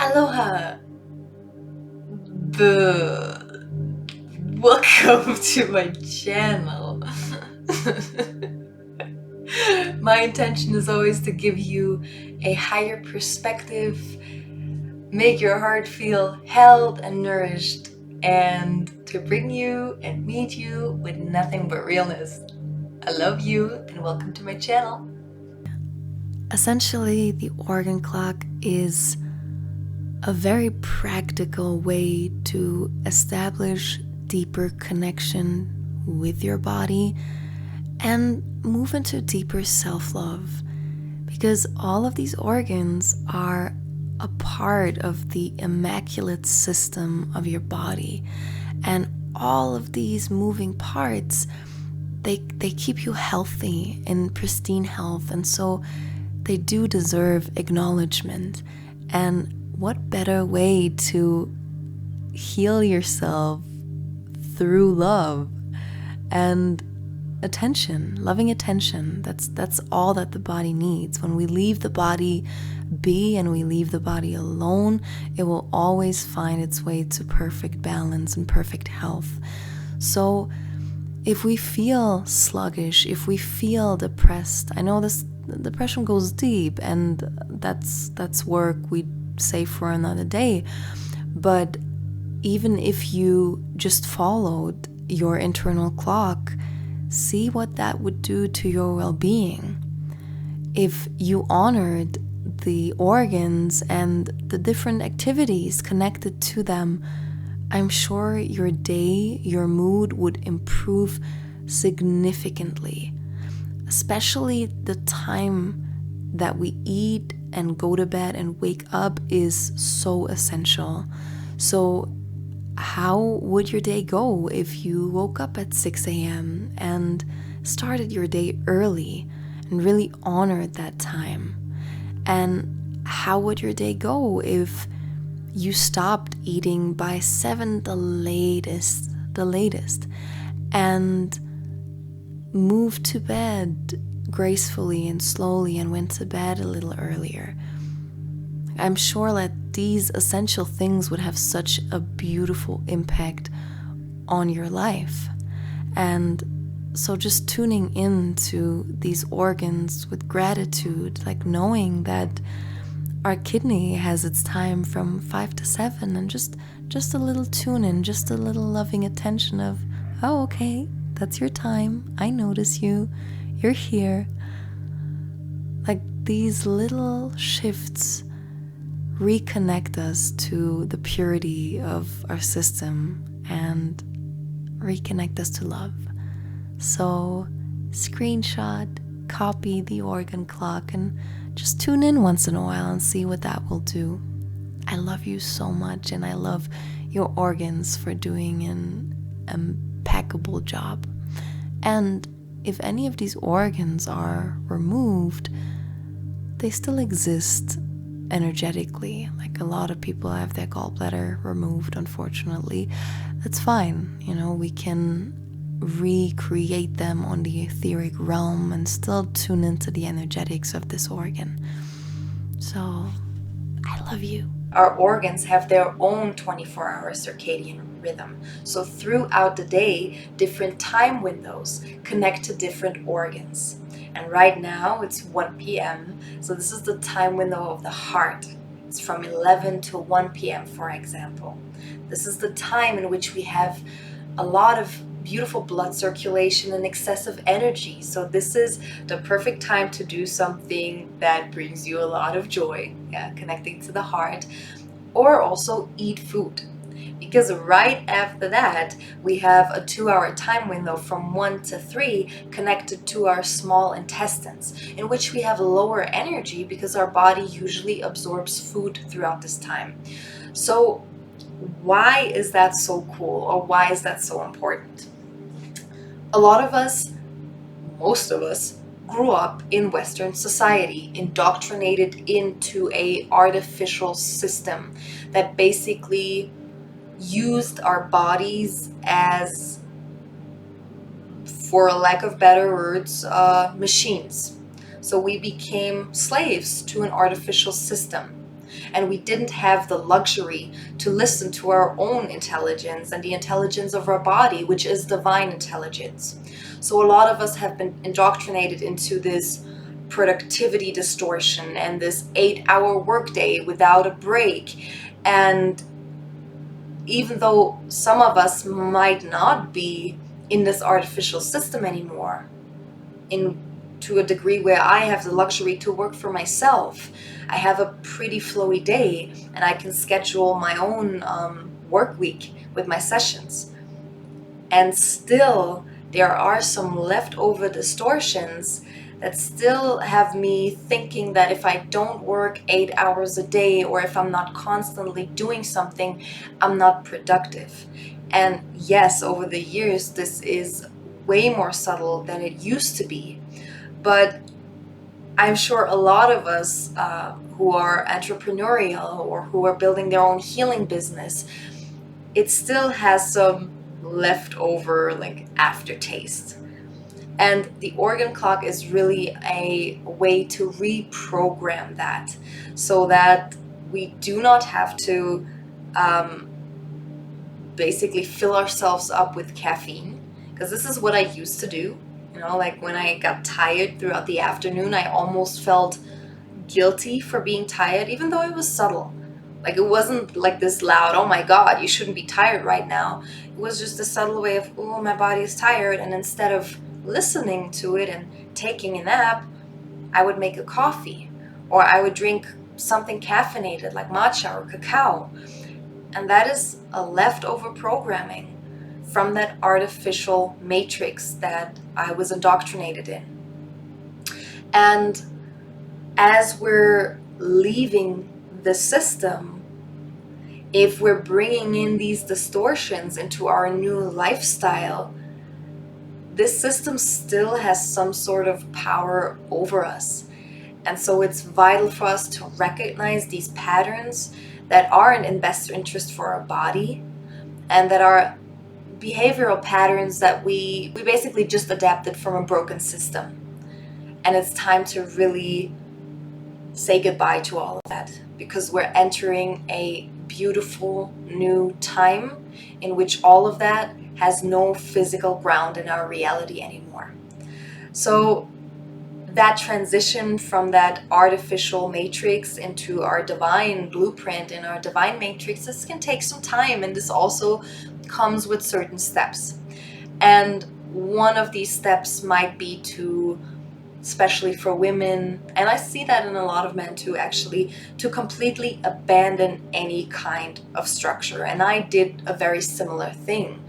Aloha! Welcome to my channel. My intention is always to give you a higher perspective, make your heart feel held and nourished, and to bring you and meet you with nothing but realness. I love you and welcome to my channel. Essentially, the organ clock is a very practical way to establish deeper connection with your body and move into deeper self-love, because all of these organs are a part of the immaculate system of your body, and all of these moving parts, they keep you healthy, in pristine health, and so they do deserve acknowledgement. And what better way to heal yourself through love and attention, loving attention. That's all that the body needs. When we leave the body be and we leave the body alone, it will always find its way to perfect balance and perfect health. So if we feel sluggish, if we feel depressed, I know this depression goes deep, and that's work we save for another day. But even if you just followed your internal clock, see what that would do to your well-being. If you honored the organs and the different activities connected to them, I'm sure your day, your mood would improve significantly. Especially the time that we eat and go to bed and wake up is so essential. So how would your day go if you woke up at 6 a.m. and started your day early and really honored that time? And how would your day go if you stopped eating by 7, the latest, and moved to bed gracefully and slowly and went to bed a little earlier? I'm sure that these essential things would have such a beautiful impact on your life. And so just tuning into these organs with gratitude, like knowing that our kidney has its time from 5 to 7, and just a little tune in, just a little loving attention of, oh, okay, that's your time. I notice you. You're here. Like, these little shifts reconnect us to the purity of our system and reconnect us to love. So screenshot, copy the organ clock, and just tune in once in a while and see what that will do. I love you so much, and I love your organs for doing an impeccable job. And if any of these organs are removed, they still exist energetically. Like, a lot of people have their gallbladder removed, unfortunately. That's fine. We can recreate them on the etheric realm and still tune into the energetics of this organ. So I love you. Our organs have their own 24-hour circadian rhythm. So throughout the day, different time windows connect to different organs. And right now it's 1 p.m. So this is the time window of the heart. It's from 11 to 1 p.m. for example. This is the time in which we have a lot of beautiful blood circulation and excessive energy. So this is the perfect time to do something that brings you a lot of joy, connecting to the heart, or also eat food. Because right after that, we have a 2-hour time window from 1 to 3 connected to our small intestines, in which we have lower energy because our body usually absorbs food throughout this time. So why is that so cool, or why is that so important? A lot of us, most of us, grew up in Western society, indoctrinated into a artificial system that basically used our bodies as, for lack of better words, machines. So we became slaves to an artificial system. and we didn't have the luxury to listen to our own intelligence and the intelligence of our body, which is divine intelligence. So a lot of us have been indoctrinated into this productivity distortion and this 8-hour workday without a break. And even though some of us might not be in this artificial system anymore, to a degree where I have the luxury to work for myself, I have a pretty flowy day and I can schedule my own work week with my sessions. And still, there are some leftover distortions that still have me thinking that if I don't work 8 hours a day, or if I'm not constantly doing something, I'm not productive. And yes, over the years, this is way more subtle than it used to be. But I'm sure a lot of us who are entrepreneurial or who are building their own healing business, it still has some leftover aftertaste. And the organ clock is really a way to reprogram that, so that we do not have to basically fill ourselves up with caffeine, because this is what I used to do. When I got tired throughout the afternoon, I almost felt guilty for being tired, even though it was subtle. It wasn't like this loud, oh my God, you shouldn't be tired right now. It was just a subtle way of, oh, my body is tired. And instead of listening to it and taking a nap, I would make a coffee, or I would drink something caffeinated like matcha or cacao. And that is a leftover programming from that artificial matrix that I was indoctrinated in. And as we're leaving the system, if we're bringing in these distortions into our new lifestyle, this system still has some sort of power over us. And so it's vital for us to recognize these patterns that aren't in best interest for our body, and that are behavioral patterns that we basically just adapted from a broken system. And it's time to really say goodbye to all of that, because we're entering a beautiful new time in which all of that has no physical ground in our reality anymore. So that transition from that artificial matrix into our divine blueprint and our divine matrix, this can take some time, and this also comes with certain steps. And one of these steps might be to, especially for women, and I see that in a lot of men too actually, to completely abandon any kind of structure. And I did a very similar thing.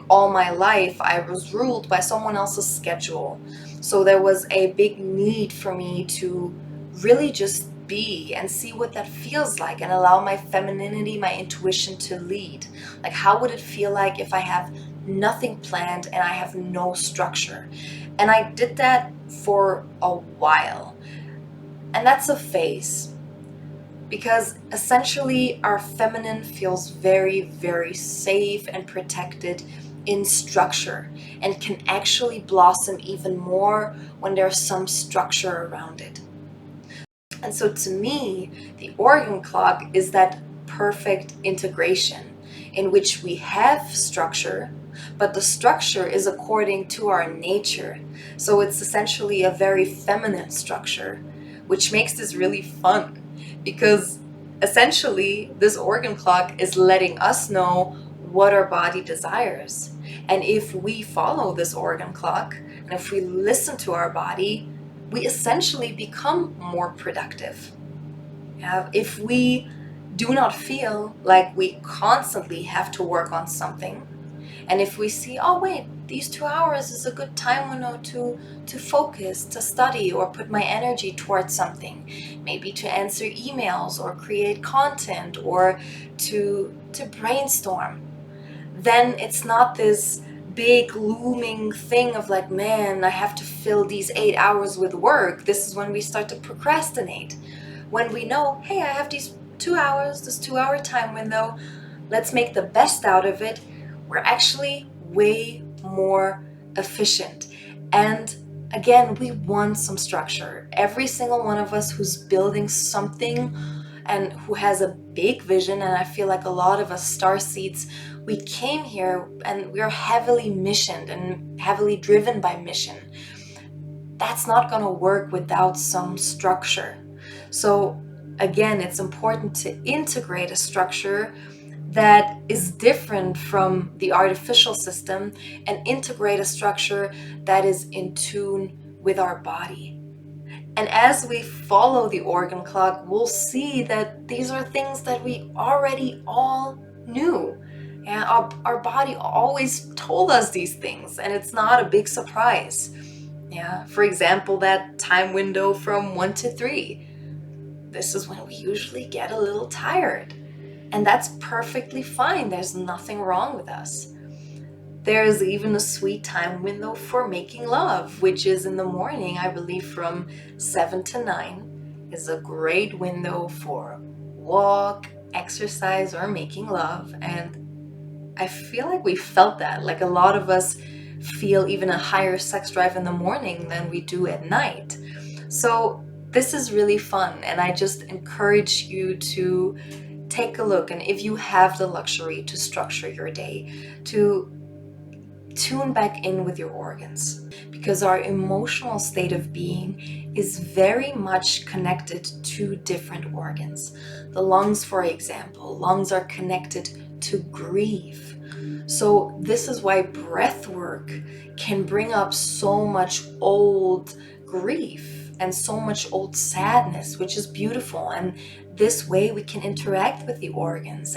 All my life I was ruled by someone else's schedule. So there was a big need for me to really just be and see what that feels like, and allow my femininity, my intuition to lead. How would it feel like if I have nothing planned and I have no structure? And I did that for a while. And that's a phase, because essentially our feminine feels very, very safe and protected in structure, and can actually blossom even more when there's some structure around it. And so to me, the organ clock is that perfect integration in which we have structure, but the structure is according to our nature. So it's essentially a very feminine structure, which makes this really fun, because essentially this organ clock is letting us know what our body desires. And if we follow this organ clock, and if we listen to our body, we essentially become more productive. If we do not feel like we constantly have to work on something, and if we see, oh wait, these 2 hours is a good time window to focus, to study, or put my energy towards something, maybe to answer emails or create content or to brainstorm, then it's not this big looming thing of man, I have to fill these 8 hours with work. This is when we start to procrastinate. When we know, hey, I have these 2 hours, this 2-hour time window, let's make the best out of it, we're actually way more efficient. And again, we want some structure. Every single one of us who's building something and who has a big vision. And I feel like a lot of us star seeds, we came here and we're heavily missioned and heavily driven by mission. That's not going to work without some structure. So again, it's important to integrate a structure that is different from the artificial system and integrate a structure that is in tune with our body. And as we follow the organ clock, we'll see that these are things that we already all knew. And our body always told us these things, and it's not a big surprise. Yeah, for example, that time window from 1 to 3. This is when we usually get a little tired. And that's perfectly fine. There's nothing wrong with us. There's even a sweet time window for making love, which is in the morning, I believe from 7 to 9 is a great window for walk, exercise, or making love. And I feel like we felt that. Like a lot of us feel even a higher sex drive in the morning than we do at night. So this is really fun, and I just encourage you to take a look, and if you have the luxury to structure your day, to tune back in with your organs, because our emotional state of being is very much connected to different organs. The lungs, for example, lungs are connected to grief. So this is why breath work can bring up so much old grief and so much old sadness, which is beautiful. And this way we can interact with the organs.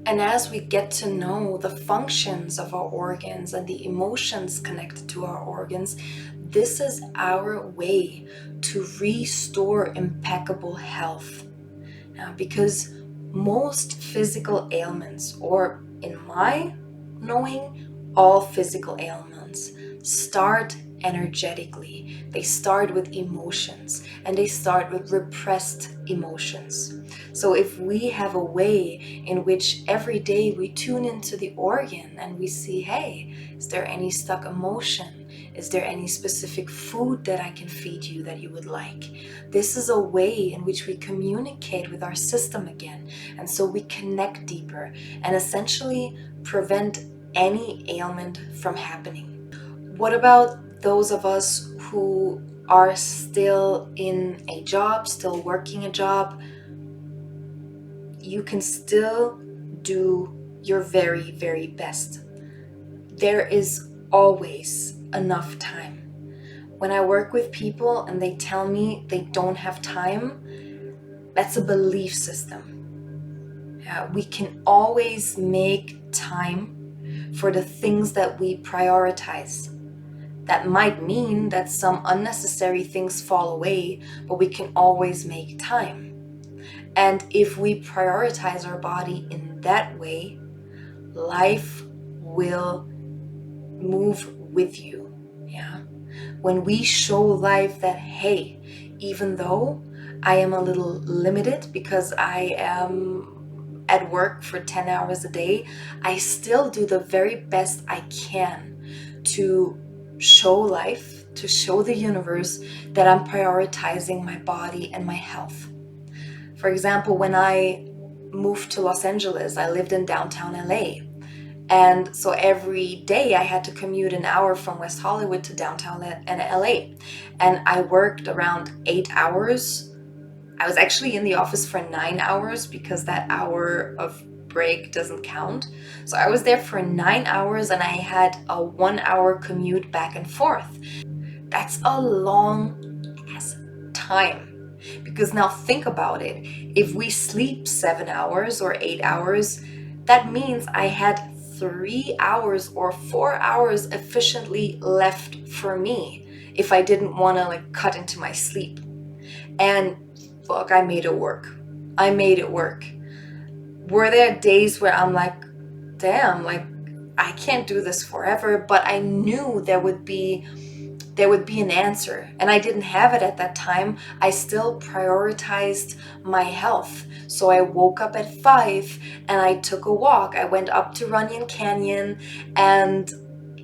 And as we get to know the functions of our organs and the emotions connected to our organs, this is our way to restore impeccable health. Because most physical ailments, or in my knowing, all physical ailments start energetically. They start with emotions, and they start with repressed emotions. So if we have a way in which every day we tune into the organ and we see, hey, is there any stuck emotion? Is there any specific food that I can feed you that you would like? This is a way in which we communicate with our system again. And so we connect deeper and essentially prevent any ailment from happening. What about those of us who are still in a job, still working a job? You can still do your very, very best. There is always enough time. When I work with people and they tell me they don't have time, that's a belief system. We can always make time for the things that we prioritize. That might mean that some unnecessary things fall away, but we can always make time. And if we prioritize our body in that way, life will move with you. Yeah. When we show life that, hey, even though I am a little limited because I am at work for 10 hours a day, I still do the very best I can to show life, to show the universe that I'm prioritizing my body and my health. For example, when I moved to Los Angeles, I lived in downtown LA. And so every day I had to commute an hour from West Hollywood to downtown LA. And I worked around 8 hours. I was actually in the office for 9 hours because that hour of break doesn't count. So I was there for 9 hours and I had a 1 hour commute back and forth. That's a long ass time. Because now think about it. If we sleep 7 hours or 8 hours, that means I had 3 hours or 4 hours efficiently left for me if I didn't want to cut into my sleep. And look, I made it work. I made it work. Were there days where I'm like, damn, I can't do this forever, but I knew there would be an answer, and I didn't have it at that time. I still prioritized my health. So I woke up at 5 and I took a walk. I went up to Runyon Canyon and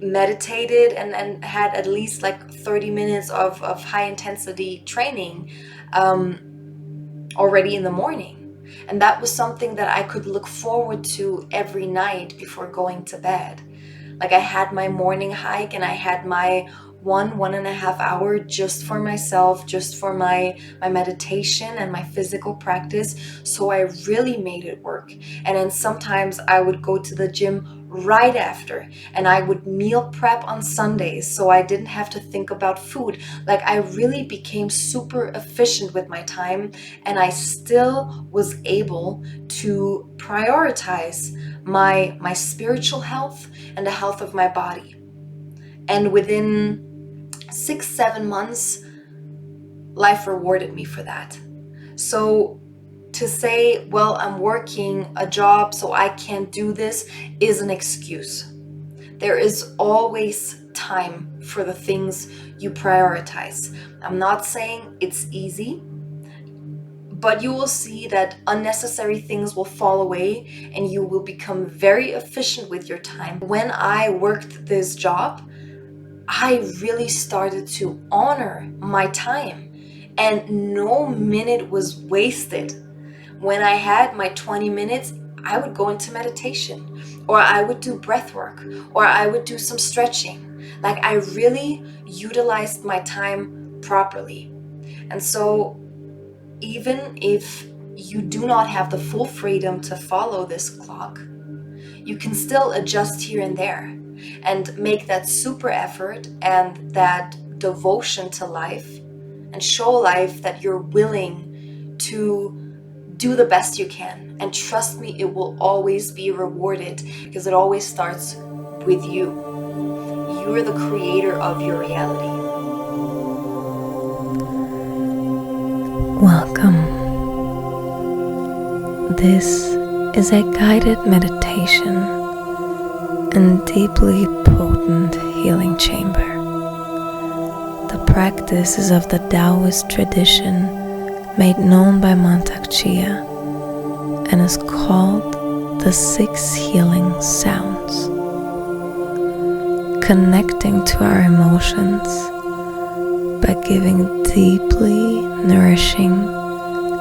meditated and had at least 30 minutes of high intensity training already in the morning. And that was something that I could look forward to every night before going to bed. Like I had my morning hike and I had my 1.5 hour just for myself, just for my meditation and my physical practice. So I really made it work. And then sometimes I would go to the gym right after, and I would meal prep on Sundays so I didn't have to think about food. Like I really became super efficient with my time, and I still was able to prioritize my spiritual health and the health of my body. And within 6-7 months, life rewarded me for that. So to say, well, I'm working a job so I can't do this is an excuse. There is always time for the things you prioritize. I'm not saying it's easy, but you will see that unnecessary things will fall away and you will become very efficient with your time. When I worked this job, I really started to honor my time, and no minute was wasted. When I had my 20 minutes, I would go into meditation, or I would do breath work, or I would do some stretching. Like I really utilized my time properly. And so even if you do not have the full freedom to follow this clock, you can still adjust here and there and make that super effort and that devotion to life and show life that you're willing to do the best you can. And trust me, it will always be rewarded, because it always starts with you. You're the creator of your reality. Welcome. This is a guided meditation and deeply potent healing chamber. The practice is of the Daoist tradition made known by Mantak Chia and is called the 6 healing sounds. Connecting to our emotions by giving deeply nourishing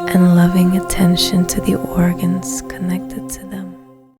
and loving attention to the organs connected to